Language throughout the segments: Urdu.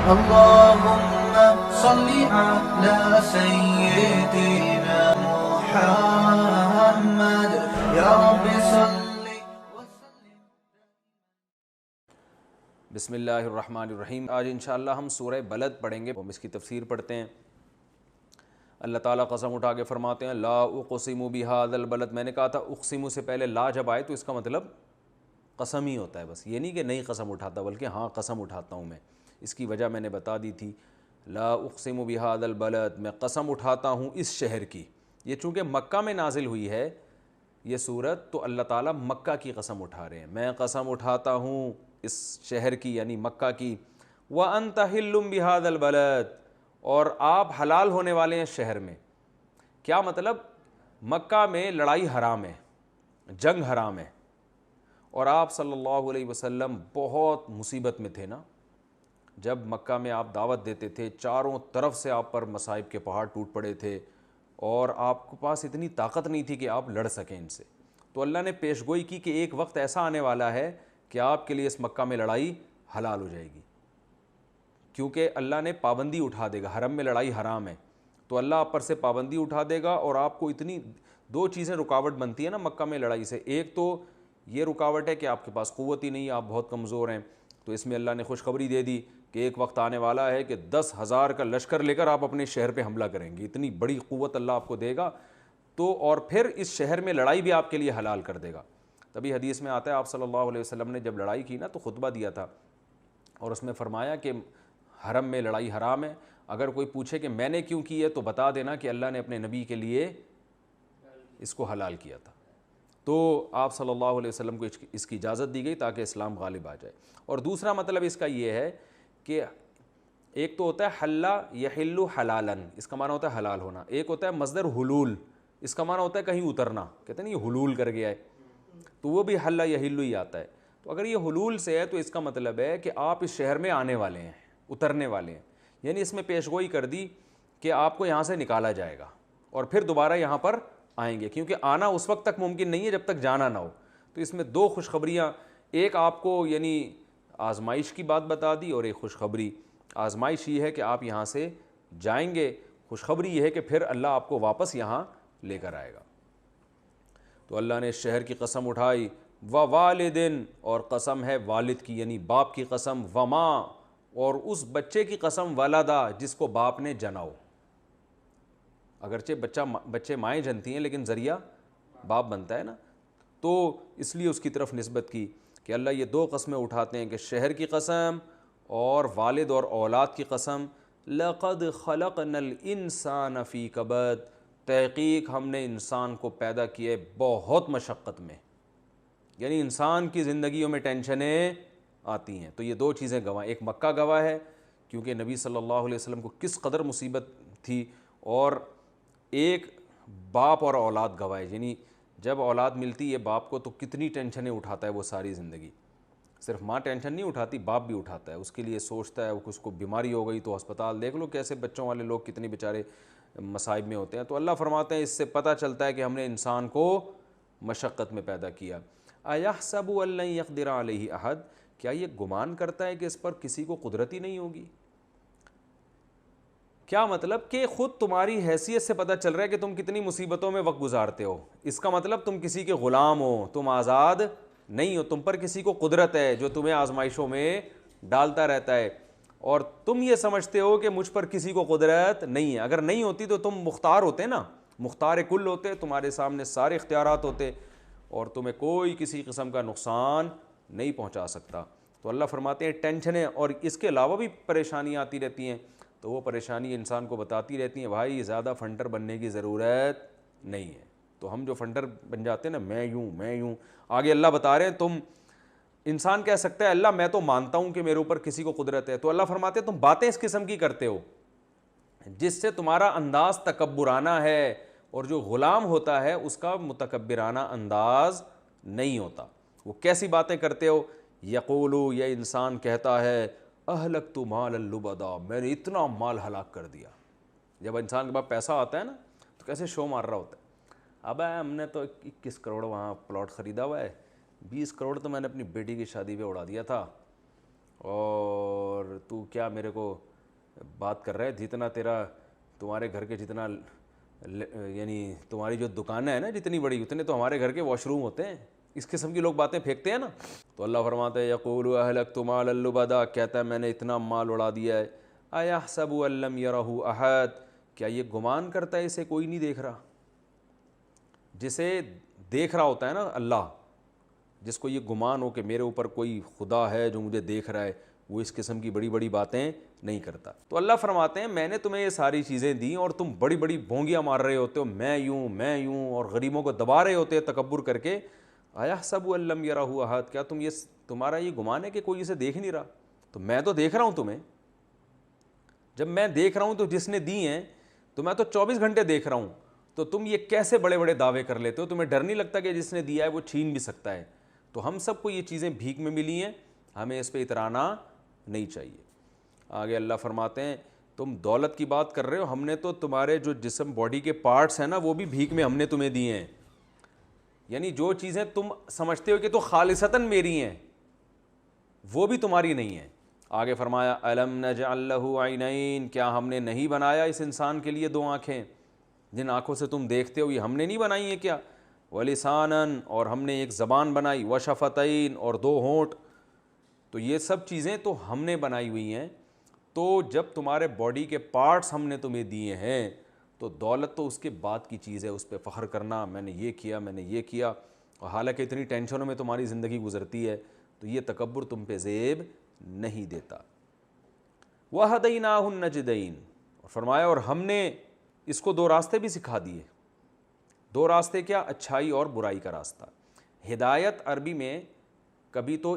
اللهم صل على سيدنا محمد یا رب صل وسلم. بسم اللہ الرحمن الرحیم. آج انشاءاللہ ہم سورہ بلد پڑھیں گے. ہم اس کی تفسیر پڑھتے ہیں. اللہ تعالیٰ قسم اٹھا کے فرماتے ہیں لا اقسم بہذا البلد. میں نے کہا تھا اقسم سے پہلے لا جب آئے تو اس کا مطلب قسم ہی ہوتا ہے, بس یہ نہیں کہ نئی قسم اٹھاتا, بلکہ ہاں قسم اٹھاتا ہوں میں. اس کی وجہ میں نے بتا دی تھی. لا اقسم بہذا البلد, میں قسم اٹھاتا ہوں اس شہر کی. یہ چونکہ مکہ میں نازل ہوئی ہے یہ سورت, تو اللہ تعالیٰ مکہ کی قسم اٹھا رہے ہیں. میں قسم اٹھاتا ہوں اس شہر کی یعنی مکہ کی. وَأَنْتَ حِلٌّ بِهَذَا الْبَلَدِ, اور آپ حلال ہونے والے ہیں شہر میں. کیا مطلب؟ مکہ میں لڑائی حرام ہے, جنگ حرام ہے, اور آپ صلی اللہ علیہ وسلم بہت مصیبت میں تھے نا. جب مکہ میں آپ دعوت دیتے تھے چاروں طرف سے آپ پر مصائب کے پہاڑ ٹوٹ پڑے تھے, اور آپ کے پاس اتنی طاقت نہیں تھی کہ آپ لڑ سکیں ان سے. تو اللہ نے پیش گوئی کی کہ ایک وقت ایسا آنے والا ہے کہ آپ کے لیے اس مکہ میں لڑائی حلال ہو جائے گی, کیونکہ اللہ نے پابندی اٹھا دے گا. حرم میں لڑائی حرام ہے تو اللہ آپ پر سے پابندی اٹھا دے گا, اور آپ کو اتنی دو چیزیں رکاوٹ بنتی ہیں نا مکہ میں لڑائی سے. ایک تو یہ رکاوٹ ہے کہ آپ کے پاس قوت ہی نہیں, آپ بہت کمزور ہیں. تو اس میں اللہ نے خوشخبری دے دی کہ ایک وقت آنے والا ہے کہ 10,000 کا لشکر لے کر آپ اپنے شہر پہ حملہ کریں گے. اتنی بڑی قوت اللہ آپ کو دے گا. تو اور پھر اس شہر میں لڑائی بھی آپ کے لیے حلال کر دے گا. تبھی حدیث میں آتا ہے آپ صلی اللہ علیہ وسلم نے جب لڑائی کی نا تو خطبہ دیا تھا, اور اس میں فرمایا کہ حرم میں لڑائی حرام ہے. اگر کوئی پوچھے کہ میں نے کیوں کی ہے تو بتا دینا کہ اللہ نے اپنے نبی کے لیے اس کو حلال کیا تھا. تو آپ صلی اللہ علیہ وسلم کو اس کی اجازت دی گئی تاکہ اسلام غالب آ جائے. اور دوسرا مطلب اس کا یہ ہے کہ ایک تو ہوتا ہے حلا یحل حلالن, اس کا معنی ہوتا ہے حلال ہونا. ایک ہوتا ہے مصدر حلول, اس کا معنی ہوتا ہے کہیں اترنا. کہتے ہیں نا یہ حلول کر گیا ہے, تو وہ بھی حلا یحل ہی آتا ہے. تو اگر یہ حلول سے ہے تو اس کا مطلب ہے کہ آپ اس شہر میں آنے والے ہیں, اترنے والے ہیں. یعنی اس میں پیش گوئی کر دی کہ آپ کو یہاں سے نکالا جائے گا اور پھر دوبارہ یہاں پر آئیں گے, کیونکہ آنا اس وقت تک ممکن نہیں ہے جب تک جانا نہ ہو. تو اس میں دو خوشخبریاں, ایک آپ کو یعنی آزمائش کی بات بتا دی, اور ایک خوشخبری. آزمائش یہ ہے کہ آپ یہاں سے جائیں گے, خوشخبری یہ ہے کہ پھر اللہ آپ کو واپس یہاں لے کر آئے گا. تو اللہ نے شہر کی قسم اٹھائی. ووالدن, اور قسم ہے والد کی یعنی باپ کی قسم. وما, اور اس بچے کی قسم ولدا جس کو باپ نے جنا ہو. اگرچہ بچے مائیں جنتی ہیں لیکن ذریعہ باپ بنتا ہے نا, تو اس لیے اس کی طرف نسبت کی کہ اللہ یہ دو قسمیں اٹھاتے ہیں کہ شہر کی قسم اور والد اور اولاد کی قسم. لقد خلقنا الانسان فی کبد, تحقیق ہم نے انسان کو پیدا کیے بہت مشقت میں. یعنی انسان کی زندگیوں میں ٹینشنیں آتی ہیں. تو یہ دو چیزیں گواہ, ایک مکہ گواہ ہے کیونکہ نبی صلی اللہ علیہ وسلم کو کس قدر مصیبت تھی, اور ایک باپ اور اولاد گواہ ہے. یعنی جب اولاد ملتی ہے باپ کو تو کتنی ٹینشنیں اٹھاتا ہے وہ ساری زندگی. صرف ماں ٹینشن نہیں اٹھاتی, باپ بھی اٹھاتا ہے. اس کے لیے سوچتا ہے, اس کو بیماری ہو گئی تو ہسپتال, دیکھ لو کیسے بچوں والے لوگ کتنے بیچارے مصائب میں ہوتے ہیں. تو اللہ فرماتے ہیں اس سے پتہ چلتا ہے کہ ہم نے انسان کو مشقت میں پیدا کیا. اَيَحْسَبُ أَن لَّن يَقْدِرَ عَلَيْهِ أَحَدٌ, کیا یہ گمان کرتا ہے کہ اس پر کسی کو قدرت ہی نہیں ہوگی. کیا مطلب کہ خود تمہاری حیثیت سے پتہ چل رہا ہے کہ تم کتنی مصیبتوں میں وقت گزارتے ہو. اس کا مطلب تم کسی کے غلام ہو, تم آزاد نہیں ہو, تم پر کسی کو قدرت ہے جو تمہیں آزمائشوں میں ڈالتا رہتا ہے, اور تم یہ سمجھتے ہو کہ مجھ پر کسی کو قدرت نہیں ہے. اگر نہیں ہوتی تو تم مختار ہوتے نا, مختار کل ہوتے, تمہارے سامنے سارے اختیارات ہوتے اور تمہیں کوئی کسی قسم کا نقصان نہیں پہنچا سکتا. تو اللہ فرماتے ہیں ٹینشنیں اور اس کے علاوہ بھی پریشانیاں آتی رہتی ہیں, تو وہ پریشانی انسان کو بتاتی رہتی ہیں بھائی زیادہ فنٹر بننے کی ضرورت نہیں ہے. تو ہم جو فنٹر بن جاتے ہیں نا, میں یوں, آگے اللہ بتا رہے ہیں تم انسان کہہ سکتا ہے اللہ میں تو مانتا ہوں کہ میرے اوپر کسی کو قدرت ہے. تو اللہ فرماتے ہیں تم باتیں اس قسم کی کرتے ہو جس سے تمہارا انداز تکبرانہ ہے, اور جو غلام ہوتا ہے اس کا متکبرانہ انداز نہیں ہوتا. وہ کیسی باتیں کرتے ہو؟ یقولو, یہ انسان کہتا ہے اہلکت مالا لبدا, میں نے اتنا مال ہلاک کر دیا. جب انسان کے پاس پیسہ آتا ہے نا تو کیسے شو مار رہا ہوتا ہے, اب ہم نے تو 21 کروڑ وہاں پلاٹ خریدا ہوا ہے, 20 کروڑ تو میں نے اپنی بیٹی کی شادی پہ اڑا دیا تھا, اور تو کیا میرے کو بات کر رہا ہے، جتنا تیرا تمہارے گھر کے جتنا یعنی تمہاری جو دکانیں ہیں نا جتنی بڑی، اتنے تو ہمارے گھر کے واش روم ہوتے ہیں. اس قسم کی لوگ باتیں پھینکتے ہیں نا. تو اللہ فرماتا ہے یقول اہلکت مالا لبدا، کہتا ہے میں نے اتنا مال اڑا دیا ہے. ایحسب ان لم یرہ احد، کیا یہ گمان کرتا ہے اسے کوئی نہیں دیکھ رہا؟ جسے دیکھ رہا ہوتا ہے نا اللہ، جس کو یہ گمان ہو کہ میرے اوپر کوئی خدا ہے جو مجھے دیکھ رہا ہے، وہ اس قسم کی بڑی بڑی باتیں نہیں کرتا. تو اللہ فرماتے ہیں میں نے تمہیں یہ ساری چیزیں دیں اور تم بڑی بڑی بونگیاں مار رہے ہوتے ہو، میں یوں، اور غریبوں کو دبا رہے ہوتے تکبر کر کے. ایحسب ان لم یرہ احد، کیا تمہارا یہ گمان ہے کہ کوئی اسے دیکھ نہیں رہا؟ تو میں تو دیکھ رہا ہوں تمہیں. جب میں دیکھ رہا ہوں تو جس نے دی ہیں تو میں تو 24 گھنٹے دیکھ رہا ہوں. تو تم یہ کیسے بڑے بڑے دعوے کر لیتے ہو؟ تمہیں ڈر نہیں لگتا کہ جس نے دیا ہے وہ چھین بھی سکتا ہے؟ تو ہم سب کو یہ چیزیں بھیک میں ملی ہیں، ہمیں اس پہ اترانا نہیں چاہیے. آگے اللہ فرماتے ہیں تم دولت کی بات کر رہے ہو، ہم نے تو تمہارے جو جسم باڈی کے پارٹس ہیں نا وہ بھی بھیک میں ہم نے تمہیں دیے ہیں. یعنی جو چیزیں تم سمجھتے ہو کہ تو خالصتاً میری ہیں وہ بھی تمہاری نہیں ہیں. آگے فرمایا الم نجعل لہ عینین، کیا ہم نے نہیں بنایا اس انسان کے لیے 2 آنکھیں؟ جن آنکھوں سے تم دیکھتے ہو یہ ہم نے نہیں بنائی ہیں کیا؟ ولسانن، اور ہم نے ایک زبان بنائی، وشفتین، اور 2 ہونٹ. تو یہ سب چیزیں تو ہم نے بنائی ہوئی ہیں. تو جب تمہارے باڈی کے پارٹس ہم نے تمہیں دیے ہیں تو دولت تو اس کے بعد کی چیز ہے، اس پہ فخر کرنا میں نے یہ کیا میں نے یہ کیا، اور حالانکہ اتنی ٹینشنوں میں تمہاری زندگی گزرتی ہے. تو یہ تکبر تم پہ زیب نہیں دیتا. وَهَدَيْنَاهُ النَّجْدَيْنِ، اور فرمایا اور ہم نے اس کو 2 راستے بھی سکھا دیے. 2 راستے کیا؟ اچھائی اور برائی کا راستہ. ہدایت عربی میں کبھی تو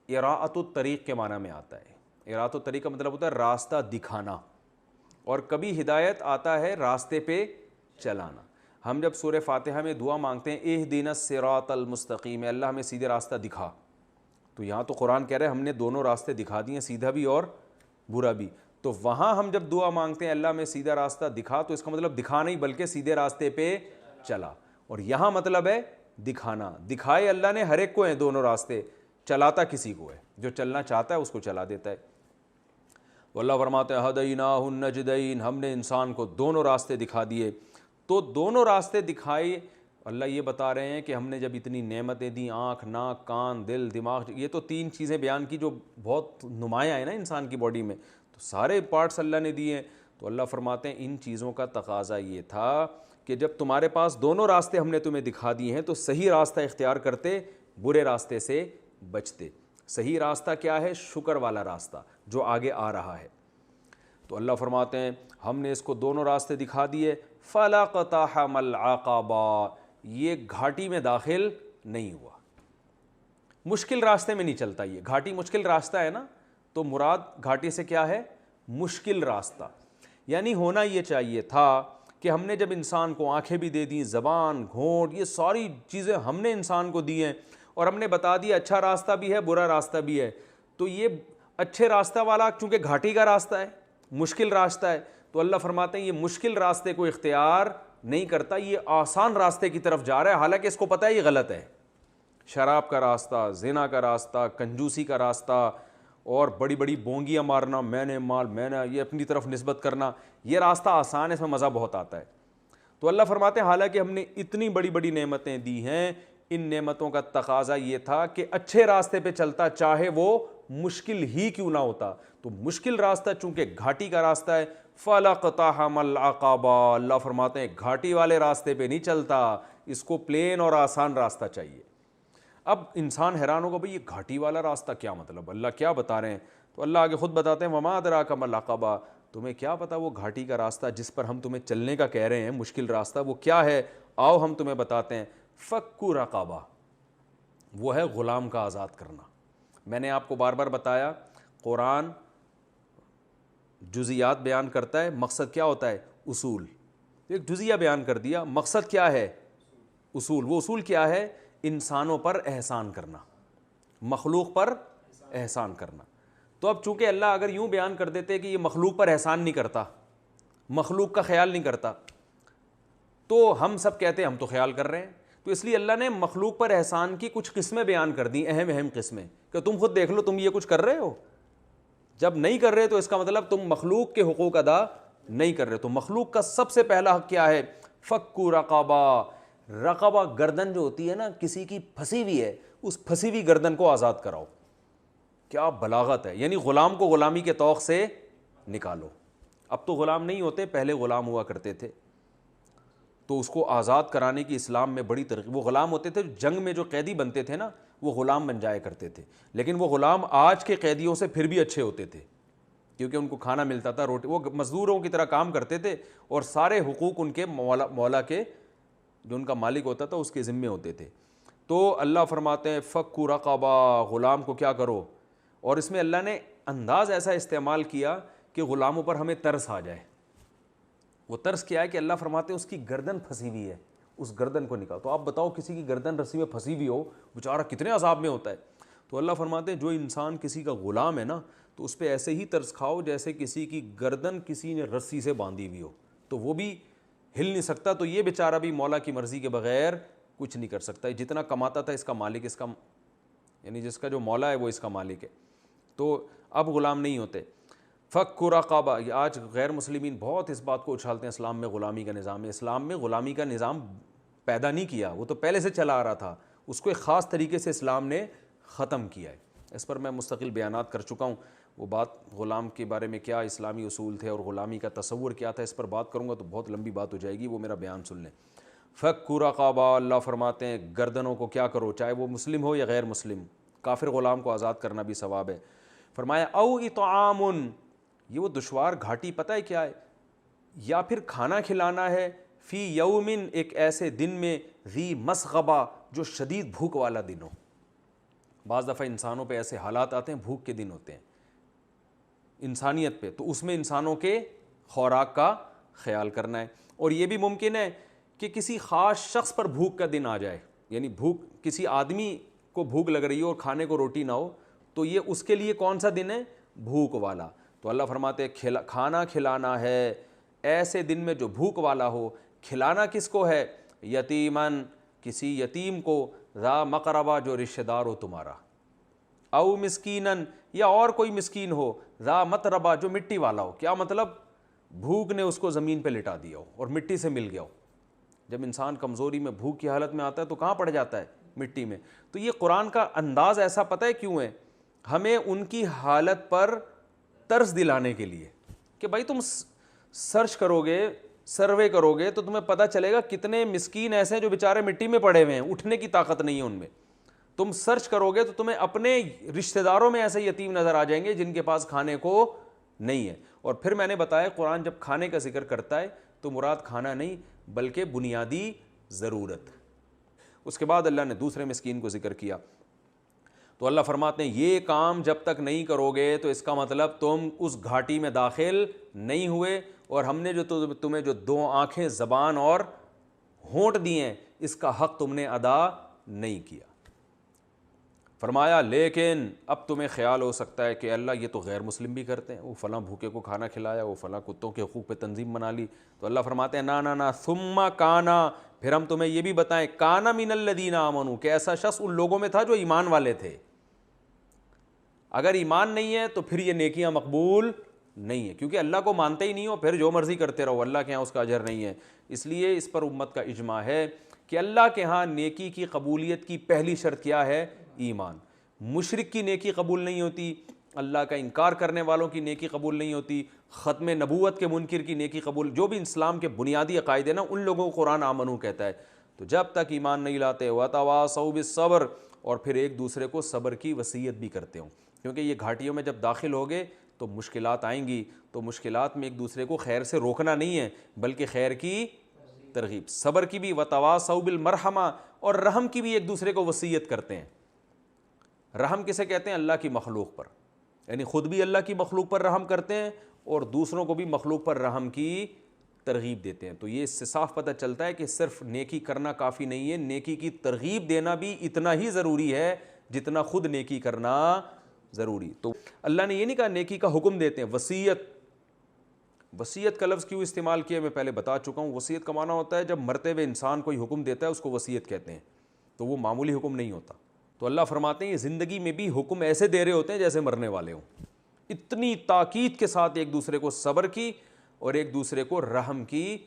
اراءۃ الطریق کے معنی میں آتا ہے. اراءۃ الطریق کا مطلب ہوتا ہے راستہ دکھانا، اور کبھی ہدایت آتا ہے راستے پہ چلانا. ہم جب سورہ فاتحہ میں دعا مانگتے ہیں اہدنا الصراط المستقیم، اللہ ہمیں سیدھے راستہ دکھا، تو یہاں تو قرآن کہہ رہے ہیں ہم نے دونوں راستے دکھا دیے، سیدھا بھی اور برا بھی. تو وہاں ہم جب دعا مانگتے ہیں اللہ میں سیدھا راستہ دکھا، تو اس کا مطلب دکھا نہیں بلکہ سیدھے راستے پہ چلا. اور یہاں مطلب ہے دکھانا. دکھائے اللہ نے ہر ایک کو ہیں دونوں راستے، چلاتا کسی کو ہے، جو چلنا چاہتا ہے اس کو چلا دیتا ہے. اللہ فرماتے ہیں ہدیناہ النجدین، ہم نے انسان کو دونوں راستے دکھا دیے. تو دونوں راستے دکھائے. اللہ یہ بتا رہے ہیں کہ ہم نے جب اتنی نعمتیں دیں، آنکھ، ناک، کان، دل، دماغ، یہ تو 3 چیزیں بیان کی جو بہت نمایاں ہیں نا انسان کی باڈی میں، تو سارے پارٹس اللہ نے دیے ہیں. تو اللہ فرماتے ہیں ان چیزوں کا تقاضا یہ تھا کہ جب تمہارے پاس دونوں راستے ہم نے تمہیں دکھا دیے ہیں تو صحیح راستہ اختیار کرتے، برے راستے سے بچتے. صحیح راستہ کیا ہے؟ شکر والا راستہ جو آگے آ رہا ہے. تو اللہ فرماتے ہیں ہم نے اس کو دونوں راستے دکھا دیے. فَلَاقْتَحَمَ الْعَقَبَةَ، یہ گھاٹی میں داخل نہیں ہوا. مشکل راستے میں نہیں چلتا. یہ گھاٹی مشکل راستہ ہے نا، تو مراد گھاٹی سے کیا ہے؟ مشکل راستہ. یعنی ہونا یہ چاہیے تھا کہ ہم نے جب انسان کو آنکھیں بھی دے دیں، زبان، گھونٹ، یہ ساری چیزیں ہم نے انسان کو دی ہیں، اور ہم نے بتا دیا اچھا راستہ بھی ہے برا راستہ بھی ہے. تو یہ اچھے راستہ والا چونکہ گھاٹی کا راستہ ہے، مشکل راستہ ہے، تو اللہ فرماتے ہیں یہ مشکل راستے کو اختیار نہیں کرتا، یہ آسان راستے کی طرف جا رہا ہے، حالانکہ اس کو پتہ ہے یہ غلط ہے. شراب کا راستہ، زنا کا راستہ، کنجوسی کا راستہ، اور بڑی بڑی بونگیاں مارنا، میں نے مال، میں نے یہ اپنی طرف نسبت کرنا، یہ راستہ آسان ہے، اس میں مزہ بہت آتا ہے. تو اللہ فرماتے ہیں حالانکہ ہم نے اتنی بڑی بڑی نعمتیں دی ہیں، ان نعمتوں کا تقاضا یہ تھا کہ اچھے راستے پہ چلتا، چاہے وہ مشکل ہی کیوں نہ ہوتا. تو مشکل راستہ چونکہ گھاٹی کا راستہ ہے، فَلَاقْتَحَمَ الْعَقَبَةَ، اللہ فرماتے ہیں گھاٹی والے راستے پہ نہیں چلتا، اس کو پلین اور آسان راستہ چاہیے. اب انسان حیران ہوگا بھئی یہ گھاٹی والا راستہ کیا مطلب، اللہ کیا بتا رہے ہیں؟ تو اللہ آگے خود بتاتے ہیں وَمَا أَدْرَاكَ مَا الْعَقَبَةُ، تمہیں کیا پتا وہ گھاٹی کا راستہ جس پر ہم تمہیں چلنے کا کہہ رہے ہیں، مشکل راستہ، وہ کیا ہے؟ آؤ ہم تمہیں بتاتے ہیں. فَكُّ رَقَبَةٍ، وہ ہے غلام کا آزاد کرنا. میں نے آپ کو بار بار بتایا قرآن جزیات بیان کرتا ہے، مقصد کیا ہوتا ہے؟ اصول. ایک جزیہ بیان کر دیا، مقصد کیا ہے؟ اصول. وہ اصول کیا ہے؟ انسانوں پر احسان کرنا، مخلوق پر احسان کرنا. تو اب چونکہ اللہ اگر یوں بیان کر دیتے کہ یہ مخلوق پر احسان نہیں کرتا، مخلوق کا خیال نہیں کرتا، تو ہم سب کہتے ہیں ہم تو خیال کر رہے ہیں. تو اس لیے اللہ نے مخلوق پر احسان کی کچھ قسمیں بیان کر دیں، اہم اہم قسمیں، کہ تم خود دیکھ لو تم یہ کچھ کر رہے ہو. جب نہیں کر رہے تو اس کا مطلب تم مخلوق کے حقوق ادا نہیں کر رہے. تو مخلوق کا سب سے پہلا حق کیا ہے؟ فکو رقبہ. رقبہ گردن جو ہوتی ہے نا کسی کی پھنسی ہوئی ہے، اس پھنسی ہوئی گردن کو آزاد کراؤ. کیا بلاغت ہے، یعنی غلام کو غلامی کے طوق سے نکالو. اب تو غلام نہیں ہوتے، پہلے غلام ہوا کرتے تھے، تو اس کو آزاد کرانے کی اسلام میں بڑی ترغیب. وہ غلام ہوتے تھے، جنگ میں جو قیدی بنتے تھے نا وہ غلام بن جایا کرتے تھے، لیکن وہ غلام آج کے قیدیوں سے پھر بھی اچھے ہوتے تھے، کیونکہ ان کو کھانا ملتا تھا، روٹی، وہ مزدوروں کی طرح کام کرتے تھے، اور سارے حقوق ان کے مولا کے، جو ان کا مالک ہوتا تھا، اس کے ذمے ہوتے تھے. تو اللہ فرماتے ہیں فکو رقبہ، غلام کو کیا کرو. اور اس میں اللہ نے انداز ایسا استعمال کیا کہ غلاموں پر ہمیں ترس آ جائے. وہ ترس کیا ہے کہ اللہ فرماتے ہیں اس کی گردن پھنسی ہوئی ہے، اس گردن کو نکالو. تو آپ بتاؤ کسی کی گردن رسی میں پھنسی ہوئی ہو، بیچارہ کتنے عذاب میں ہوتا ہے. تو اللہ فرماتے ہیں جو انسان کسی کا غلام ہے نا تو اس پہ ایسے ہی ترس کھاؤ جیسے کسی کی گردن کسی نے رسی سے باندھی ہوئی ہو، تو وہ بھی ہل نہیں سکتا، تو یہ بیچارہ بھی مولا کی مرضی کے بغیر کچھ نہیں کر سکتا. جتنا کماتا تھا اس کا مالک، اس کا یعنی جس کا جو مولا ہے وہ اس کا مالک ہے. تو اب غلام نہیں ہوتے. فک رقبہ. آج غیر مسلمین بہت اس بات کو اچھالتے ہیں اسلام میں غلامی کا نظام ہے. اسلام میں غلامی کا نظام پیدا نہیں کیا، وہ تو پہلے سے چلا آ رہا تھا، اس کو ایک خاص طریقے سے اسلام نے ختم کیا ہے. اس پر میں مستقل بیانات کر چکا ہوں. وہ بات غلام کے بارے میں کیا اسلامی اصول تھے اور غلامی کا تصور کیا تھا، اس پر بات کروں گا تو بہت لمبی بات ہو جائے گی، وہ میرا بیان سن لیں. فک رقبہ. اللہ فرماتے ہیں گردنوں کو کیا کرو، چاہے وہ مسلم ہو یا غیر مسلم. کافر غلام کو آزاد کرنا بھی ثواب ہے. فرمایا او اطعام. یہ وہ دشوار گھاٹی پتہ ہے کیا ہے؟ یا پھر کھانا کھلانا ہے، فی یومن، ایک ایسے دن میں، ذی مسغبہ، جو شدید بھوک والا دن ہو. بعض دفعہ انسانوں پہ ایسے حالات آتے ہیں، بھوک کے دن ہوتے ہیں انسانیت پہ، تو اس میں انسانوں کے خوراک کا خیال کرنا ہے. اور یہ بھی ممکن ہے کہ کسی خاص شخص پر بھوک کا دن آ جائے، یعنی بھوک، کسی آدمی کو بھوک لگ رہی ہو اور کھانے کو روٹی نہ ہو، تو یہ اس کے لیے کون سا دن ہے؟ بھوک والا. تو اللہ فرماتے ہیں کھانا کھلانا ہے ایسے دن میں جو بھوک والا ہو. کھلانا کس کو ہے؟ یتیمن، کسی یتیم کو، ذا مقربہ، جو رشتہ دار ہو تمہارا، او مسکینن، یا اور کوئی مسکین ہو، ذا متربہ، جو مٹی والا ہو. کیا مطلب؟ بھوک نے اس کو زمین پہ لٹا دیا ہو اور مٹی سے مل گیا ہو. جب انسان کمزوری میں بھوک کی حالت میں آتا ہے تو کہاں پڑ جاتا ہے؟ مٹی میں. تو یہ قرآن کا انداز ایسا پتہ ہے کیوں ہے؟ ہمیں ان کی حالت پر ترس دلانے کے لیے کہ بھائی تم سرچ کرو گے، سروے کرو گے تو تمہیں پتہ چلے گا کتنے مسکین ایسے ہیں جو بیچارے مٹی میں پڑے ہوئے ہیں، اٹھنے کی طاقت نہیں ہے ان میں. تم سرچ کرو گے تو تمہیں اپنے رشتہ داروں میں ایسے یتیم نظر آ جائیں گے جن کے پاس کھانے کو نہیں ہے. اور پھر میں نے بتایا قرآن جب کھانے کا ذکر کرتا ہے تو مراد کھانا نہیں بلکہ بنیادی ضرورت. اس کے بعد اللہ نے دوسرے مسکین کو ذکر کیا. تو اللہ فرماتے ہیں یہ کام جب تک نہیں کرو گے تو اس کا مطلب تم اس گھاٹی میں داخل نہیں ہوئے، اور ہم نے جو تمہیں جو دو آنکھیں، زبان اور ہونٹ دیے ہیں، اس کا حق تم نے ادا نہیں کیا. فرمایا لیکن اب تمہیں خیال ہو سکتا ہے کہ اللہ یہ تو غیر مسلم بھی کرتے ہیں، وہ فلاں بھوکے کو کھانا کھلایا، وہ فلاں کتوں کے حقوق پہ تنظیم بنا لی. تو اللہ فرماتے ہیں نا ثم کانا، پھر ہم تمہیں یہ بھی بتائیں، کانا من الذین آمنوا، کہ ایسا شخص ان لوگوں میں تھا جو ایمان والے تھے. اگر ایمان نہیں ہے تو پھر یہ نیکیاں مقبول نہیں ہے، کیونکہ اللہ کو مانتے ہی نہیں ہو، پھر جو مرضی کرتے رہو، اللہ کے ہاں اس کا اجر نہیں ہے. اس لیے اس پر امت کا اجماع ہے کہ اللہ کے ہاں نیکی کی قبولیت کی پہلی شرط کیا ہے؟ ایمان. مشرک کی نیکی قبول نہیں ہوتی، اللہ کا انکار کرنے والوں کی نیکی قبول نہیں ہوتی، ختم نبوت کے منکر کی نیکی قبول، جو بھی اسلام کے بنیادی عقائد ہیں نا ان لوگوں کو قرآن آمنو کہتا ہے. تو جب تک ایمان نہیں لاتے وَتَوَاصَوْا بِالصَّبْرِ، اور پھر ایک دوسرے کو صبر کی وصیت بھی کرتے ہوں، کیونکہ یہ گھاٹیوں میں جب داخل ہوگے تو مشکلات آئیں گی، تو مشکلات میں ایک دوسرے کو خیر سے روکنا نہیں ہے بلکہ خیر کی ترغیب. صبر کی بھی وَتَوَاصَوْا بِالْمَرْحَمَةِ، اور رحم کی بھی ایک دوسرے کو وصیت کرتے ہیں. رحم کسے کہتے ہیں؟ اللہ کی مخلوق پر، یعنی خود بھی اللہ کی مخلوق پر رحم کرتے ہیں اور دوسروں کو بھی مخلوق پر رحم کی ترغیب دیتے ہیں. تو یہ اس سے صاف پتہ چلتا ہے کہ صرف نیکی کرنا کافی نہیں ہے، نیکی کی ترغیب دینا بھی اتنا ہی ضروری ہے جتنا خود نیکی کرنا ضروری. تو اللہ نے یہ نہیں کہا نیکی کا حکم دیتے ہیں، وصیت وصیت کا لفظ کیوں استعمال کیا میں پہلے بتا چکا ہوں. وصیت کا معنی ہوتا ہے جب مرتے ہوئے انسان کوئی حکم دیتا ہے اس کو وصیت کہتے ہیں, تو وہ معمولی حکم نہیں ہوتا. تو اللہ فرماتے ہیں یہ زندگی میں بھی حکم ایسے دے رہے ہوتے ہیں جیسے مرنے والے ہوں. اتنی تاکید کے ساتھ ایک دوسرے کو صبر کی اور ایک دوسرے کو رحم کی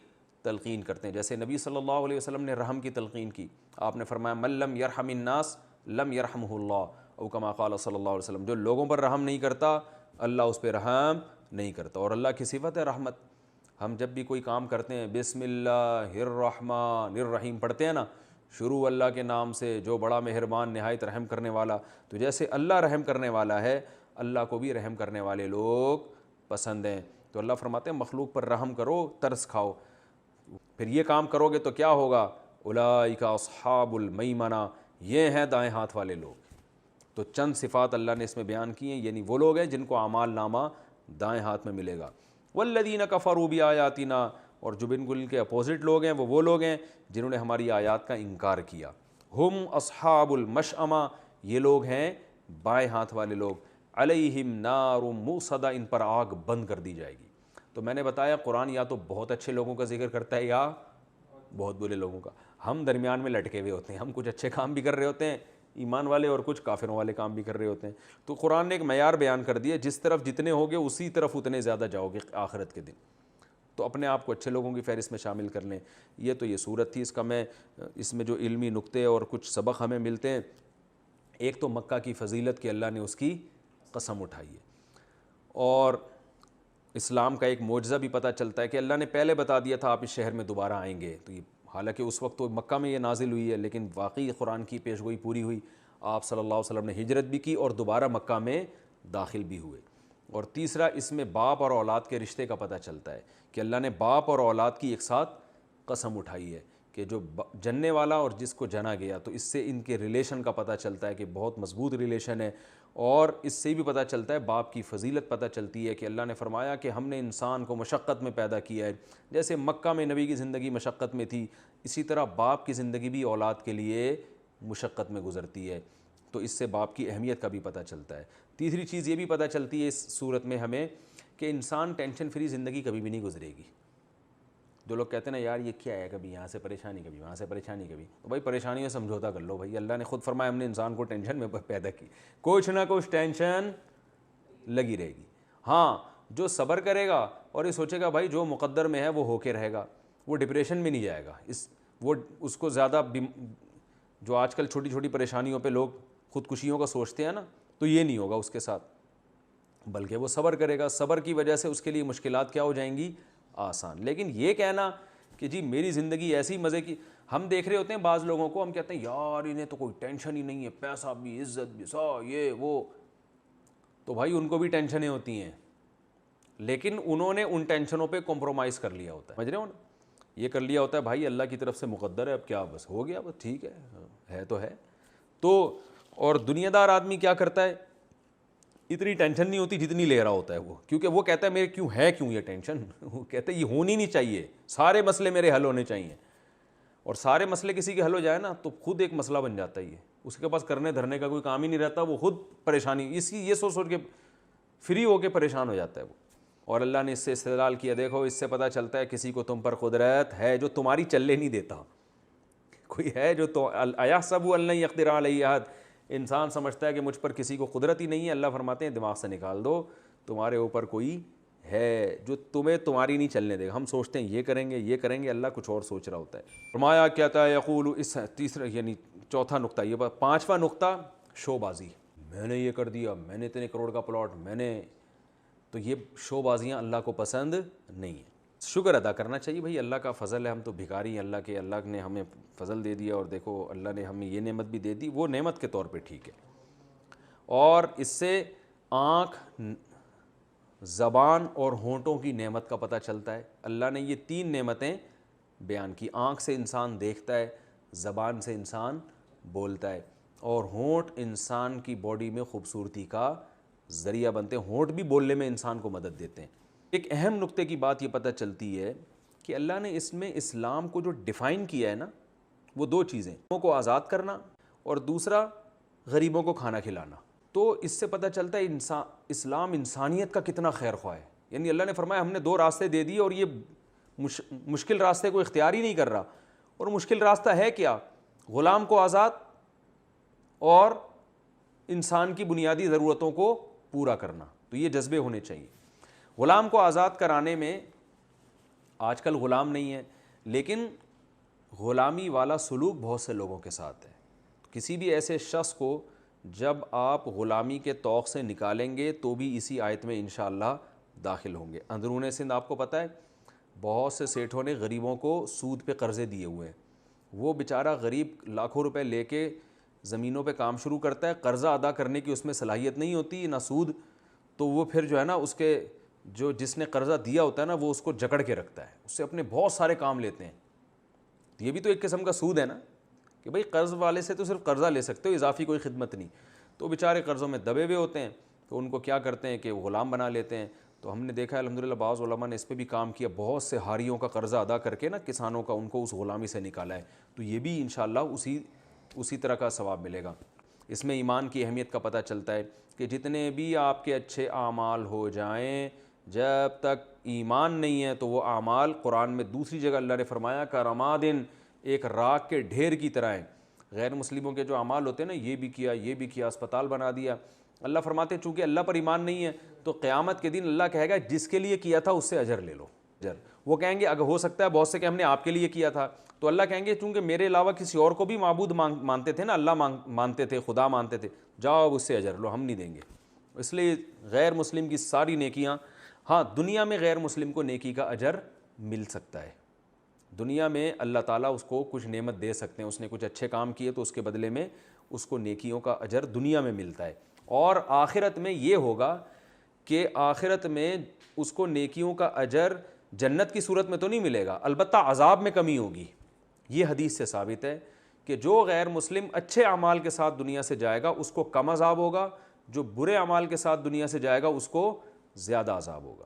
تلقین کرتے ہیں. جیسے نبی صلی اللہ علیہ وسلم نے رحم کی تلقین کی, آپ نے فرمایا من لم یرحم الناس لم یرحمہ اللہ, او کما قال صلی اللہ علیہ وسلم, جو لوگوں پر رحم نہیں کرتا اللہ اس پہ رحم نہیں کرتا. اور اللہ کی صفت ہے رحمت. ہم جب بھی کوئی کام کرتے ہیں بسم اللہ الرحمن الرحیم پڑھتے ہیں نا, شروع اللہ کے نام سے جو بڑا مہربان نہایت رحم کرنے والا, تو جیسے اللہ رحم کرنے والا ہے اللہ کو بھی رحم کرنے والے لوگ پسند ہیں. تو اللہ فرماتے ہیں مخلوق پر رحم کرو, ترس کھاؤ, پھر یہ کام کرو گے تو کیا ہوگا, اولئک اصحاب المیمنہ, یہ ہیں دائیں ہاتھ والے لوگ. تو چند صفات اللہ نے اس میں بیان کی ہیں, یعنی وہ لوگ ہیں جن کو اعمال نامہ دائیں ہاتھ میں ملے گا. والذین کفروا بآیاتنا, اور جو بالکل کے اپوزٹ لوگ ہیں وہ لوگ ہیں جنہوں نے ہماری آیات کا انکار کیا. ہم اصحاب المشأمہ, یہ لوگ ہیں بائیں ہاتھ والے لوگ. علیہم نار موصدہ, ان پر آگ بند کر دی جائے گی. تو میں نے بتایا قرآن یا تو بہت اچھے لوگوں کا ذکر کرتا ہے یا بہت برے لوگوں کا. ہم درمیان میں لٹکے ہوئے ہوتے ہیں, ہم کچھ اچھے کام بھی کر رہے ہوتے ہیں ایمان والے, اور کچھ کافروں والے کام بھی کر رہے ہوتے ہیں. تو قرآن نے ایک معیار بیان کر دیا, جس طرف جتنے ہوگے اسی طرف اتنے زیادہ جاؤ گے آخرت کے دن. تو اپنے آپ کو اچھے لوگوں کی فہرست میں شامل کر لیں. یہ صورت تھی. اس میں جو علمی نقطے اور کچھ سبق ہمیں ملتے ہیں, ایک تو مکہ کی فضیلت کہ اللہ نے اس کی قسم اٹھائی ہے, اور اسلام کا ایک معجزہ بھی پتہ چلتا ہے کہ اللہ نے پہلے بتا دیا تھا آپ اس شہر میں دوبارہ آئیں گے. تو یہ حالانکہ اس وقت تو مکہ میں یہ نازل ہوئی ہے, لیکن واقعی قرآن کی پیشگوئی پوری ہوئی. آپ صلی اللہ علیہ وسلم نے ہجرت بھی کی اور دوبارہ مکہ میں داخل بھی ہوئے. اور تیسرا, اس میں باپ اور اولاد کے رشتے کا پتہ چلتا ہے کہ اللہ نے باپ اور اولاد کی ایک ساتھ قسم اٹھائی ہے کہ جو جننے والا اور جس کو جنا گیا, تو اس سے ان کے ریلیشن کا پتہ چلتا ہے کہ بہت مضبوط ریلیشن ہے. اور اس سے بھی پتہ چلتا ہے باپ کی فضیلت پتہ چلتی ہے کہ اللہ نے فرمایا کہ ہم نے انسان کو مشقت میں پیدا کیا ہے. جیسے مکہ میں نبی کی زندگی مشقت میں تھی, اسی طرح باپ کی زندگی بھی اولاد کے لیے مشقت میں گزرتی ہے. تو اس سے باپ کی اہمیت کا بھی پتہ چلتا ہے. تیسری چیز یہ بھی پتہ چلتی ہے اس صورت میں ہمیں کہ انسان ٹینشن فری زندگی کبھی بھی نہیں گزرے گی. جو لوگ کہتے ہیں نا یار یہ کیا ہے, کبھی یہاں سے پریشانی کبھی وہاں سے پریشانی کبھی, تو بھائی پریشانی میں سمجھوتا کر لو بھائی. اللہ نے خود فرمایا ہم نے انسان کو ٹینشن میں پیدا کی, کچھ نہ کچھ ٹینشن لگی رہے گی. ہاں جو صبر کرے گا اور یہ سوچے گا بھائی جو مقدر میں ہے وہ ہو کے رہے گا, وہ ڈپریشن میں نہیں جائے گا. اس کو زیادہ جو آج کل چھوٹی چھوٹی پریشانیوں پہ لوگ خودکشیوں کا سوچتے ہیں نا, تو یہ نہیں ہوگا اس کے ساتھ, بلکہ وہ صبر کرے گا. صبر کی وجہ سے اس کے لیے مشکلات کیا ہو جائیں گی, آسان. لیکن یہ کہنا کہ جی میری زندگی ایسی مزے کی, ہم دیکھ رہے ہوتے ہیں بعض لوگوں کو, ہم کہتے ہیں یار انہیں تو کوئی ٹینشن ہی نہیں ہے, پیسہ بھی عزت بھی یہ وہ, تو بھائی ان کو بھی ٹینشنیں ہوتی ہیں, لیکن انہوں نے ان ٹینشنوں پہ کمپرومائز کر لیا ہوتا ہے. سمجھ رہے ہو نا, یہ کر لیا ہوتا ہے بھائی اللہ کی طرف سے مقدر ہے, اب کیا بس ہو گیا, بس ٹھیک ہے تو ہے. تو اور دنیا دار آدمی کیا کرتا ہے, اتنی ٹینشن نہیں ہوتی جتنی لے رہا ہوتا ہے وہ, کیونکہ وہ کہتا ہے میرے کیوں یہ ٹینشن, وہ کہتا ہے یہ ہونی نہیں چاہیے, سارے مسئلے میرے حل ہونے چاہیے. اور سارے مسئلے کسی کے حل ہو جائے نا تو خود ایک مسئلہ بن جاتا ہے, یہ اس کے پاس کرنے دھرنے کا کوئی کام ہی نہیں رہتا, وہ خود پریشانی یہ سوچ کے فری ہو کے پریشان ہو جاتا ہے وہ. اور اللہ نے اس سے استدلال کیا, دیکھو اس سے پتہ چلتا ہے کسی کو تم پر قدرت ہے جو تمہاری چلنے نہیں دیتا. کوئی ہے جو تو ایحسب ان لن یقدر علیہ احد, انسان سمجھتا ہے کہ مجھ پر کسی کو قدرت ہی نہیں ہے. اللہ فرماتے ہیں دماغ سے نکال دو, تمہارے اوپر کوئی ہے جو تمہیں تمہاری نہیں چلنے دے گا. ہم سوچتے ہیں یہ کریں گے, اللہ کچھ اور سوچ رہا ہوتا ہے. فرمایا کیا تھا یقول, اس تیسرا یعنی چوتھا نقطہ یہ. پانچواں نقطہ شو بازی, میں نے یہ کر دیا, میں نے اتنے کروڑ کا پلاٹ, میں نے, تو یہ شو بازیاں اللہ کو پسند نہیں ہیں. شکر ادا کرنا چاہیے بھائی, اللہ کا فضل ہے, ہم تو بھکاری ہیں اللہ کے, اللہ نے ہمیں فضل دے دیا, اور دیکھو اللہ نے ہمیں یہ نعمت بھی دے دی, وہ نعمت کے طور پہ ٹھیک ہے. اور اس سے آنکھ, زبان اور ہونٹوں کی نعمت کا پتہ چلتا ہے. اللہ نے یہ تین نعمتیں بیان کی, آنکھ سے انسان دیکھتا ہے, زبان سے انسان بولتا ہے, اور ہونٹ انسان کی باڈی میں خوبصورتی کا ذریعہ بنتے ہیں. ہونٹ بھی بولنے میں انسان کو مدد دیتے ہیں. ایک اہم نقطے کی بات یہ پتہ چلتی ہے کہ اللہ نے اس میں اسلام کو جو ڈیفائن کیا ہے نا, وہ دو چیزیں, غریبوں کو آزاد کرنا اور دوسرا غریبوں کو کھانا کھلانا. تو اس سے پتہ چلتا ہے اسلام انسانیت کا کتنا خیر خواہ ہے. یعنی اللہ نے فرمایا ہم نے 2 راستے دے دیے اور یہ مشکل راستے کو اختیار ہی نہیں کر رہا. اور مشکل راستہ ہے کیا؟ غلام کو آزاد اور انسان کی بنیادی ضرورتوں کو پورا کرنا. تو یہ جذبے ہونے چاہیے. غلام کو آزاد کرانے میں آج کل غلام نہیں ہے, لیکن غلامی والا سلوک بہت سے لوگوں کے ساتھ ہے. کسی بھی ایسے شخص کو جب آپ غلامی کے طوق سے نکالیں گے تو بھی اسی آیت میں انشاءاللہ داخل ہوں گے. اندرون سندھ آپ کو پتہ ہے بہت سے سیٹھوں نے غریبوں کو سود پہ قرضے دیے ہوئے ہیں. وہ بیچارہ غریب لاکھوں روپے لے کے زمینوں پہ کام شروع کرتا ہے, قرضہ ادا کرنے کی اس میں صلاحیت نہیں ہوتی نہ سود, تو وہ پھر جو ہے نا اس کے جس نے قرضہ دیا ہوتا ہے نا وہ اس کو جکڑ کے رکھتا ہے, اس سے اپنے بہت سارے کام لیتے ہیں. یہ بھی تو ایک قسم کا سود ہے نا کہ بھئی قرض والے سے تو صرف قرضہ لے سکتے ہو, اضافی کوئی خدمت نہیں. تو بیچارے قرضوں میں دبے ہوئے ہوتے ہیں, تو ان کو کیا کرتے ہیں کہ غلام بنا لیتے ہیں. تو ہم نے دیکھا ہے الحمدللہ بعض علماء نے اس پہ بھی کام کیا, بہت سے ہاریوں کا قرضہ ادا کر کے نا کسانوں کا ان کو اس غلامی سے نکالا ہے. تو یہ بھی انشاءاللہ اسی طرح کا ثواب ملے گا. اس میں ایمان کی اہمیت کا پتہ چلتا ہے کہ جتنے بھی آپ کے اچھے اعمال ہو جائیں, جب تک ایمان نہیں ہے تو وہ اعمال, قرآن میں دوسری جگہ اللہ نے فرمایا کرمادن, ایک راکھ کے ڈھیر کی طرح ہیں. غیر مسلموں کے جو اعمال ہوتے ہیں نا, یہ بھی کیا, اسپتال بنا دیا, اللہ فرماتے ہیں چونکہ اللہ پر ایمان نہیں ہے تو قیامت کے دن اللہ کہے گا جس کے لیے کیا تھا اس سے اجر لے لو. وہ کہیں گے اگر ہو سکتا ہے بہت سے کہ ہم نے آپ کے لیے کیا تھا, تو اللہ کہیں گے چونکہ میرے علاوہ کسی اور کو بھی معبود مانتے تھے نا, اللہ مانتے تھے, خدا مانتے تھے, جاؤ اس سے اجر لو, ہم نہیں دیں گے. اس لیے غیر مسلم کی ساری نیکیاں, ہاں دنیا میں غیر مسلم کو نیکی کا اجر مل سکتا ہے. دنیا میں اللہ تعالیٰ اس کو کچھ نعمت دے سکتے ہیں, اس نے کچھ اچھے کام کیے تو اس کے بدلے میں اس کو نیکیوں کا اجر دنیا میں ملتا ہے. اور آخرت میں یہ ہوگا کہ آخرت میں اس کو نیکیوں کا اجر جنت کی صورت میں تو نہیں ملے گا, البتہ عذاب میں کمی ہوگی. یہ حدیث سے ثابت ہے کہ جو غیر مسلم اچھے اعمال کے ساتھ دنیا سے جائے گا اس کو کم عذاب ہوگا, جو برے اعمال کے ساتھ دنیا سے جائے گا اس کو زیادہ عذاب ہوگا.